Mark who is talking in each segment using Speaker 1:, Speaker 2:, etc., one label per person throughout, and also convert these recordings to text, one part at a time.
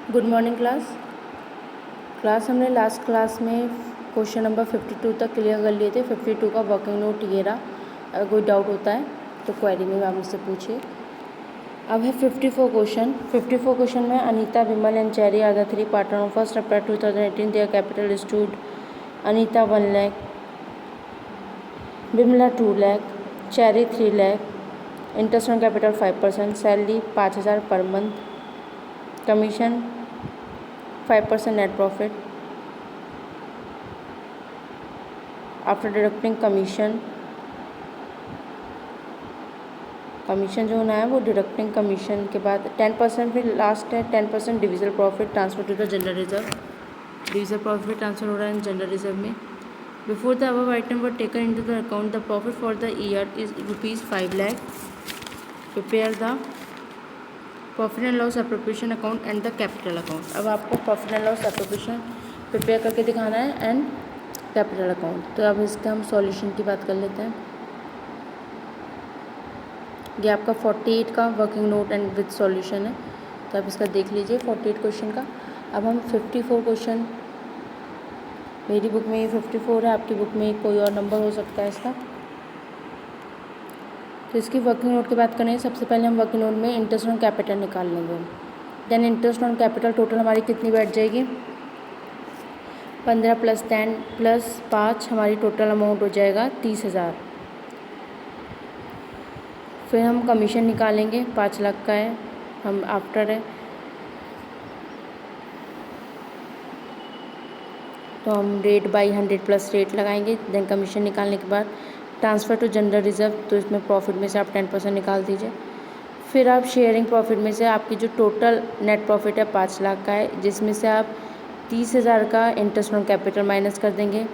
Speaker 1: Good morning class हमने last class में question number 52 तक क्लियर कर लिए थे। 52 का वर्किंग नोट ये रहा। अगर कोई डाउट होता है तो क्वेरी में आप मुझसे पूछिए। अब है 54 क्वेश्चन। 54 क्वेश्चन में Anita, Vimal and Cherry are the 3 partner on 1 April 2018। Their capital stood Anita 1 lakh, Vimla 2 lakh, Cherry 3 lakh, interest on capital 5%, salary 5,000 per month, commission 5% net profit after deducting commission जो होना है वो डिडक्टिंग कमीशन के बाद 10%, फिर लास्ट है 10% divisible profit transfer to the general reserve. Divisible profit transfer हो रहा है जनरल रिजर्व में। Before the above item were taken into the account the profit for the year is ₹5 lakh. Prepare the profit and loss appropriation account and the capital account. अब आपको profit and loss appropriation prepare करके दिखाना है and capital account. तो अब इसका हम solution की बात कर लेते हैं। ये आपका 48 का working note and with solution है, तो आप इसका देख लीजिए 48 क्वेश्चन का। अब हम 54 क्वेश्चन, मेरी बुक में ये 54 है, आपकी बुक में कोई और नंबर हो सकता है इसका। तो इसकी वर्किंग नोट की बात करें, सबसे पहले हम वर्किंग नोट में इंटरेस्ट ऑन कैपिटल निकाल लेंगे। Then interest on capital total हमारी कितनी बैठ जाएगी, 15 + 10 + 5 हमारी टोटल अमाउंट हो जाएगा 30,000। फिर हम कमीशन निकालेंगे, 5 लाख का है, हम आफ्टर है तो हम रेट बाई 100 प्लस रेट लगाएंगे। देन कमीशन निकालने के बाद ट्रांसफ़र टू जनरल रिजर्व, तो इसमें प्रॉफिट में से आप 10% निकाल दीजिए। फिर आप शेयरिंग प्रॉफिट में से आपकी जो टोटल नेट प्रॉफिट है 5 लाख का है, जिसमें से आप 30,000 का इंटरेस्ट ऑन कैपिटल माइनस कर देंगे।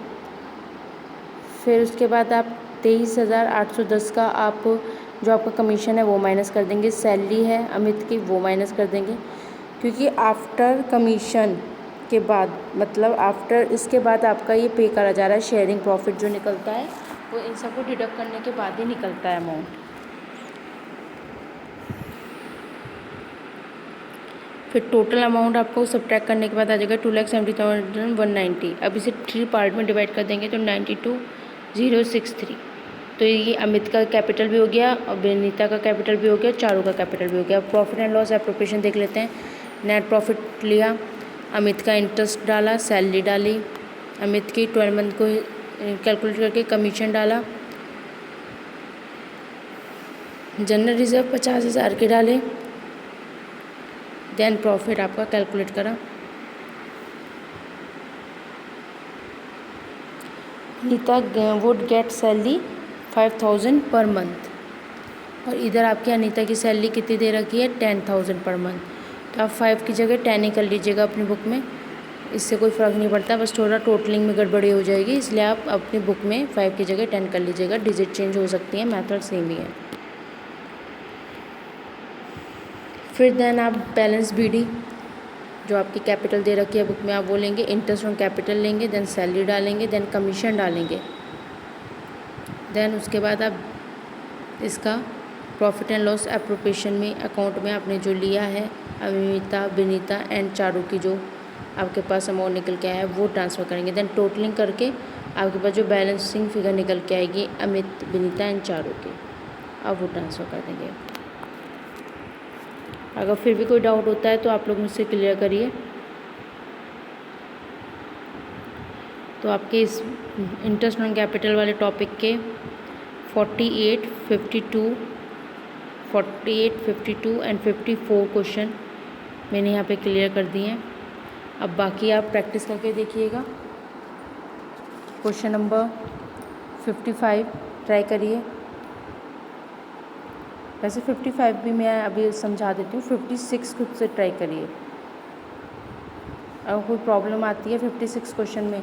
Speaker 1: फिर उसके बाद आप 23,810 का आप जो आपका कमीशन है वो माइनस कर देंगे। सैलरी है अमित की वो माइनस कर देंगे, क्योंकि आफ्टर कमीशन के बाद मतलब आफ्टर इसके बाद आपका ये पे करा जा रहा है। शेयरिंग प्रॉफिट जो निकलता है वो इन सबको डिडक्ट करने के बाद ही निकलता है अमाउंट। फिर टोटल अमाउंट आपको सब्ट्रैक्ट करने के बाद आ जाएगा 2,70,190। अब इसे 3 पार्ट में डिवाइड कर देंगे तो 92,063। तो ये अमित का कैपिटल भी हो गया और विनीता का कैपिटल भी हो गया, चारू का कैपिटल भी हो गया। प्रॉफिट एंड लॉस एप्रोप्रिएशन देख लेते हैं। नेट प्रॉफिट लिया, अमित का इंटरेस्ट डाला, सैलरी डाली, अमित की 12 मंथ को कैलकुलेट करके कमीशन डाला, जनरल रिजर्व 50,000 के डाले, देन प्रॉफिट आपका कैलकुलेट करा। Anita would get salary 5,000 per month, और इधर आपकी अनीता की सैलरी कितनी दे रखी है 10,000 पर मंथ। तो आप 5 की जगह 10 ही कर लीजिएगा अपनी बुक में, इससे कोई फ़र्क नहीं पड़ता, बस थोड़ा टोटलिंग में गड़बड़ी हो जाएगी, इसलिए आप अपनी बुक में 5 की जगह 10 कर लीजिएगा। डिजिट चेंज हो सकती है, मेथड सेम ही है। फिर देन आप बैलेंस बीडी जो आपकी कैपिटल दे रखी है बुक में आप वो लेंगे, इंटरेस्ट ऑन कैपिटल लेंगे, देन सैलरी डालेंगे, देन कमीशन डालेंगे। देन उसके बाद आप इसका प्रॉफिट एंड लॉस एप्रोप्रिएशन में अकाउंट में आपने जो लिया है अमिता, विनीता एंड चारू की जो आपके पास अमाउंट निकल के आया है वो ट्रांसफ़र करेंगे। देन टोटलिंग करके आपके पास जो बैलेंसिंग फिगर निकल के आएगी अमित, विनीता एंड चारू की, आप वो ट्रांसफ़र कर देंगे। अगर फिर भी कोई डाउट होता है तो आप लोग मुझसे क्लियर करिए। तो आपके इस इंटरेस्ट ऑन कैपिटल वाले टॉपिक के 48, 52 एंड 54 क्वेश्चन मैंने यहाँ पे क्लियर कर दिए हैं। अब बाकी आप प्रैक्टिस करके देखिएगा। क्वेश्चन नंबर 55 ट्राई करिए। वैसे 55 भी मैं अभी समझा देती हूँ, 56 खुद से ट्राई करिए। अगर कोई प्रॉब्लम आती है 56 क्वेश्चन में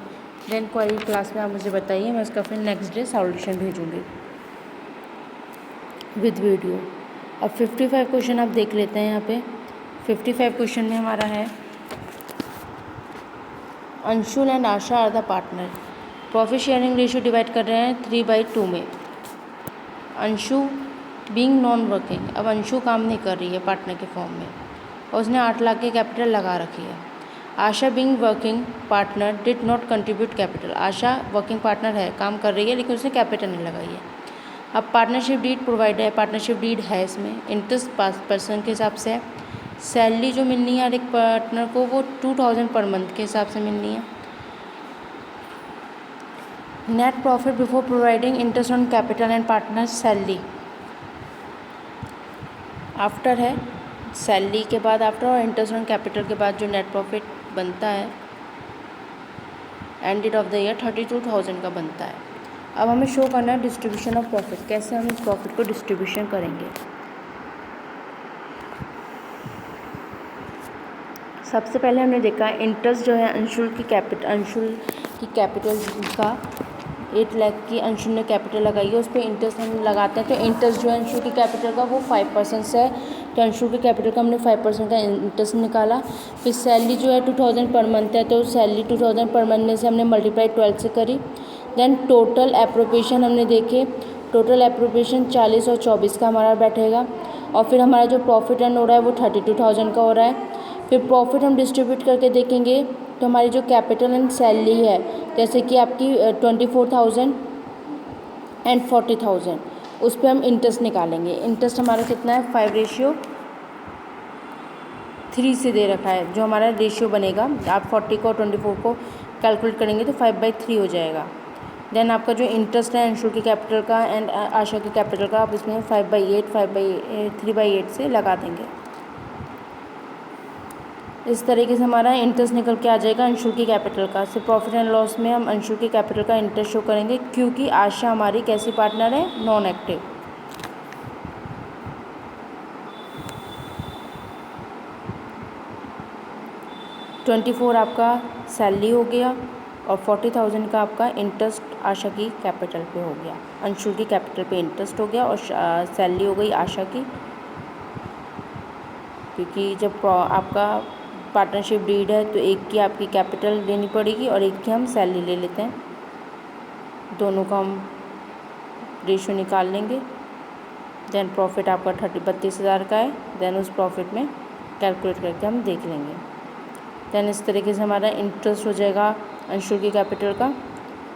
Speaker 1: देन क्वेरी क्लास में आप मुझे बताइए, मैं उसका फिर नेक्स्ट डे सॉल्यूशन भेजूँगी विद वीडियो। अब 55 क्वेश्चन आप देख लेते हैं। यहाँ पे 55 क्वेश्चन में हमारा है Anshul and Asha are the partner, profit sharing ratio divide कर रहे हैं 3/2 में। अंशु बीइंग नॉन वर्किंग, अब अंशु काम नहीं कर रही है पार्टनर के फॉर्म में, और उसने 8 लाख की कैपिटल लगा रखी है। Asha being working partner did not contribute capital. Asha working partner है, काम कर रही है, लेकिन उसने कैपिटल नहीं लगाई है। अब पार्टनरशिप डीड प्रोवाइड है, पार्टनरशिप डीड है, इसमें इंटरेस्ट पर्सन के हिसाब से है। सैलरी जो मिलनी है हर एक पार्टनर को वो 2000 पर मंथ के हिसाब से मिलनी है। Net profit before providing interest on capital and partner salary after है, सैलरी के बाद आफ्टर और इंटरेस्ट ऑन कैपिटल के बाद जो नेट प्रॉफिट बनता है एंडेड ऑफ द ईयर 32,000 का बनता है। अब हमें शो करना है डिस्ट्रीब्यूशन ऑफ प्रॉफिट, कैसे हम इस प्रॉफिट को डिस्ट्रीब्यूशन करेंगे। सबसे पहले हमने देखा इंटरेस्ट जो है अंशुल की कैपिटल का 8 लाख की अंशुल ने कैपिटल लगाई है, उस पर इंटरेस्ट हम लगाते हैं। तो इंटरेस्ट जो है अंशुल की कैपिटल का वो 5% से है, तो अंशुल की कैपिटल का हमने 5% का इंटरेस्ट निकाला। फिर सैलरी जो है 2000 पर मंथ है, तो सैलरी 2000 पर मंथ में से हमने मल्टीप्लाई 12 से करी। देन टोटल एप्रोप्रिएशन हमने देखे, टोटल एप्रोप्रिएशन 40 और 24 का हमारा बैठेगा। और फिर हमारा जो प्रॉफिट अर्न हो रहा है वो 32,000 का हो रहा है। फिर प्रॉफिट हम डिस्ट्रीब्यूट करके देखेंगे तो हमारी जो कैपिटल एंड सैलरी है, जैसे कि आपकी 24,000 एंड 40,000, उस पर हम इंटरेस्ट निकालेंगे। इंटरेस्ट हमारा कितना है 5:3 से दे रखा है, जो हमारा रेशियो बनेगा। आप 40 को 24 को कैलकुलेट करेंगे तो 5/3 हो जाएगा। देन आपका जो इंटरेस्ट है अंशुल की कैपिटल का एंड आशा की कैपिटल का, आप इसमें 3/8 से लगा देंगे। इस तरीके से हमारा इंटरेस्ट निकल के आ जाएगा अंशुल की कैपिटल का। सिर्फ प्रॉफिट एंड लॉस में हम अंशुल की कैपिटल का इंटरेस्ट शो करेंगे, क्योंकि आशा हमारी कैसी पार्टनर है, नॉन एक्टिव। $24 आपका सैलरी हो गया और 40,000 का आपका इंटरेस्ट आशा की कैपिटल पे हो गया। अंशुल की कैपिटल पे इंटरेस्ट हो गया और सैलरी हो गई आशा की, क्योंकि जब आपका पार्टनरशिप डीड है तो एक की आपकी कैपिटल लेनी पड़ेगी और एक की हम सैलरी ले लेते हैं। दोनों का हम रेशो निकाल लेंगे। देन प्रॉफिट आपका 32,000 का है, देन उस प्रॉफिट में कैलकुलेट करके हम देख लेंगे। देन इस तरीके से हमारा इंटरेस्ट हो जाएगा अंशुल की कैपिटल का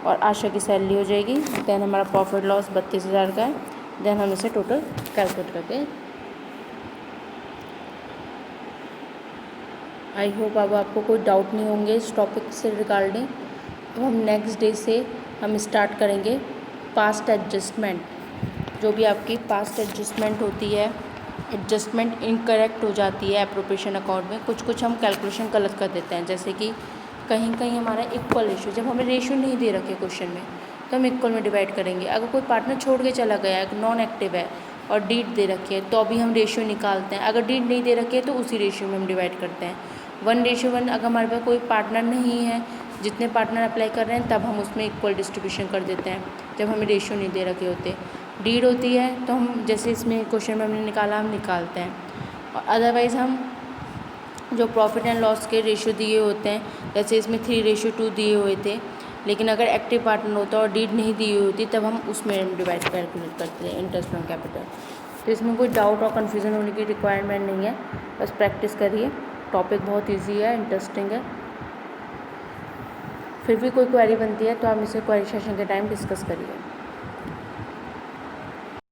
Speaker 1: और आशा की सैलरी हो जाएगी। देन हमारा प्रॉफिट लॉस 32,000 का है। देन हम इसे टोटल कैलकुलेट करके, आई होप अब आपको कोई डाउट नहीं होंगे इस टॉपिक से रिगार्डिंग। अब हम नेक्स्ट डे से हम स्टार्ट करेंगे पास्ट एडजस्टमेंट। जो भी आपकी पास्ट एडजस्टमेंट होती है, एडजस्टमेंट इनकरेक्ट हो जाती है एप्रोप्रिएशन अकाउंट में, कुछ हम कैलकुलेशन गलत कर देते हैं। जैसे कि कहीं कहीं हमारा इक्वल रेशियो, जब हमें रेशियो नहीं दे रखे क्वेश्चन में तो हम इक्वल में डिवाइड करेंगे। अगर कोई पार्टनर छोड़ के चला गया है, नॉन एक्टिव है और डीड दे रखी है, तो अभी हम रेशियो निकालते हैं। अगर डीड नहीं दे रखी है तो उसी रेशियो में हम डिवाइड करते हैं। 1:1 अगर हमारे पास कोई पार्टनर नहीं है, जितने पार्टनर अप्लाई कर रहे हैं, तब हम उसमें इक्वल डिस्ट्रीब्यूशन कर देते हैं, जब हमें रेशियो नहीं दे रखे होते। डीड होती है तो हम जैसे इसमें क्वेश्चन में हमने निकाला हम निकालते हैं। और अदरवाइज़ हम जो प्रॉफिट एंड लॉस के रेशियो दिए होते हैं, जैसे इसमें 3:2 दिए हुए थे, लेकिन अगर एक्टिव पार्टनर होता और डीड नहीं दी हुई होती तब हम उसमें डिवाइड कैलकुलेट करते हैं इंटरेस्ट ऑन कैपिटल। तो इसमें कोई डाउट और कन्फ्यूज़न होने की रिक्वायरमेंट नहीं है, बस प्रैक्टिस करिए। टॉपिक बहुत इजी है, इंटरेस्टिंग है। फिर भी कोई क्वेरी बनती है तो आप इसे क्वेरी सेशन के टाइम डिस्कस करिए।